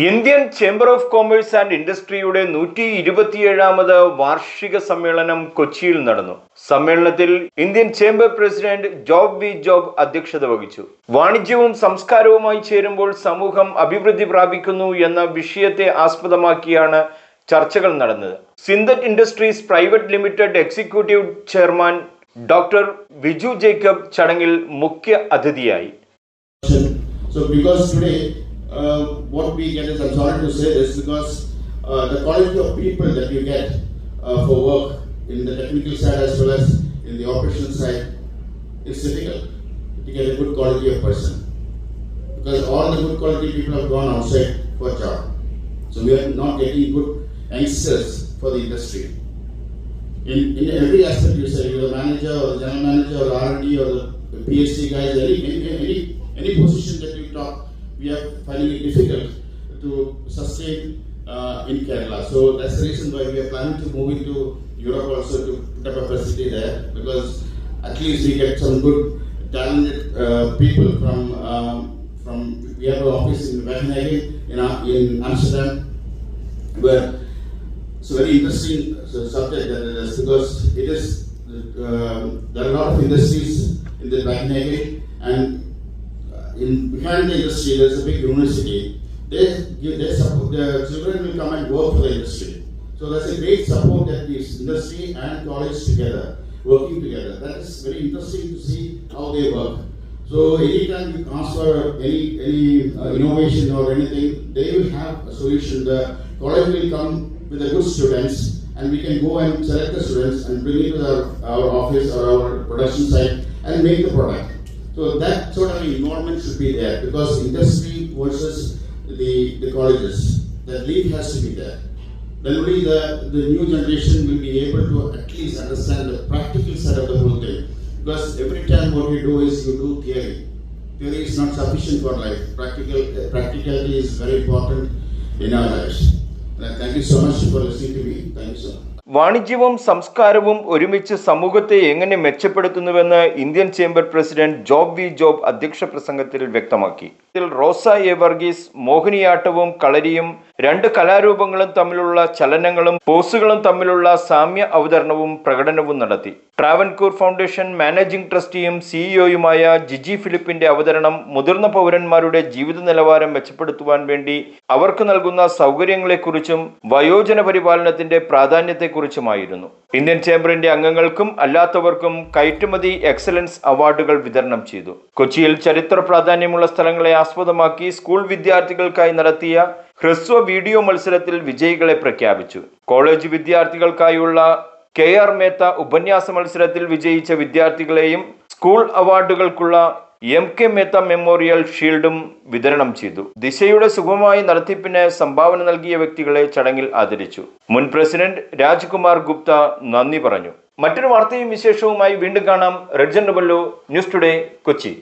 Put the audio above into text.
Indian chamber of commerce and ഇൻഡസ്ട്രിയുടെ 127ാമത് വാർഷിക സമ്മേളനം കൊച്ചിയിൽ നടന്നു. സമ്മേളനത്തിൽ Indian chamber president Job V Job അധ്യക്ഷത വഹിച്ചു. വാണിജ്യവും സംസ്കാരവുമായി ചേരുമ്പോൾ സമൂഹം അഭിവൃദ്ധി പ്രാപിക്കുന്നു എന്ന വിഷയത്തെ ആസ്പദമാക്കിയാണ് ചർച്ചകൾ നടന്നത്. Synthite industries private limited executive chairman doctor Viju Jacob ചടങ്ങിൽ മുഖ്യ അതിഥിയായി. What we get is, I'm sorry to say this, because the quality of people that you get for work in the technical side as well as in the operational side is difficult to get a good quality of person, because all the good quality people have gone outside for a job. So we are not getting good youngsters for the industry. In every aspect, you say, you're the manager or the general manager or R&D or the PhD guys, any position that you talk, we are finding it difficult to sustain in Kerala. So that's the reason why we are planning to move into Europe also to put up a facility there, because at least we get some good talented people from we have an office in Wageningen in Amsterdam, where it's a very interesting subject that it is, because it is there are a lot of industries in the Wageningen, and behind the industry there is a big university. They support, the children will come and work for the industry. So there's a great support that this industry and college together, working together. That is very interesting to see how they work. So anytime you transfer any innovation or anything, they will have a solution. The college will come with the good students, and we can go and select the students and bring it to our office or our production site and make the product. So that sort of environment should be there, because industry versus the colleges, that link has to be there. Then only the new generation will be able to at least understand the practical side of the whole thing. Because every time what you do is you do theory. Theory is not sufficient for life. Practicality is very important in our lives. Thank you so much for listening to me. Thank you so much. വാണിജ്യവും സംസ്കാരവും ഒരുമിച്ച് സമൂഹത്തെ എങ്ങനെ മെച്ചപ്പെടുത്തുന്നുവെന്ന് Indian chamber president Job V Job അധ്യക്ഷ പ്രസംഗത്തിൽ വ്യക്തമാക്കി. ഇതിൽ റോസ A Varghese മോഹിനിയാട്ടവും കളരിയും രണ്ട് കലാരൂപങ്ങളും തമ്മിലുള്ള ചലനങ്ങളും പോസുകളും തമ്മിലുള്ള സാമ്യ അവതരണവും പ്രകടനവും നടത്തി. ട്രാവൻകൂർ ഫൗണ്ടേഷൻ മാനേജിംഗ് ട്രസ്റ്റിയും സിഇഒയുമായ ജിജി ഫിലിപ്പിന്റെ അവതരണം മുതിർന്ന പൗരന്മാരുടെ ജീവിത നിലവാരം മെച്ചപ്പെടുത്തുവാൻ വേണ്ടി അവർക്ക് നൽകുന്ന സൗകര്യങ്ങളെക്കുറിച്ചും വയോജന പരിപാലനത്തിന്റെ പ്രാധാന്യത്തെക്കുറിച്ചുമായിരുന്നു. ഇന്ത്യൻ ചേംബറിന്റെ അംഗങ്ങൾക്കും അല്ലാത്തവർക്കും കയറ്റുമതി എക്സലൻസ് അവാർഡുകൾ വിതരണം ചെയ്തു. കൊച്ചിയിൽ ചരിത്ര പ്രാധാന്യമുള്ള സ്ഥലങ്ങളെ ആസ്പദമാക്കി സ്കൂൾ വിദ്യാർത്ഥികൾക്കായി നടത്തിയ ഹ്രസ്വ വീഡിയോ മത്സരത്തിൽ വിജയികളെ പ്രഖ്യാപിച്ചു. കോളേജ് വിദ്യാർത്ഥികൾക്കായുള്ള KR മേത്ത ഉപന്യാസ മത്സരത്തിൽ വിജയിച്ച വിദ്യാർത്ഥികളെയും സ്കൂൾ അവാർഡുകൾക്കുള്ള MK മേത്ത മെമ്മോറിയൽ ഷീൽഡും വിതരണം ചെയ്തു. ദിശയുടെ സുഗമമായ നടത്തിപ്പിന് സംഭാവന നൽകിയ വ്യക്തികളെ ചടങ്ങിൽ ആദരിച്ചു. മുൻ പ്രസിഡന്റ് രാജ്കുമാർ ഗുപ്ത നന്ദി പറഞ്ഞു. മറ്റൊരു വാർത്തയും വിശേഷവുമായി വീണ്ടും കാണാം. റെഡ്ജൻ ഡബല്ലോ, ന്യൂസ് ടുഡേ, കൊച്ചി.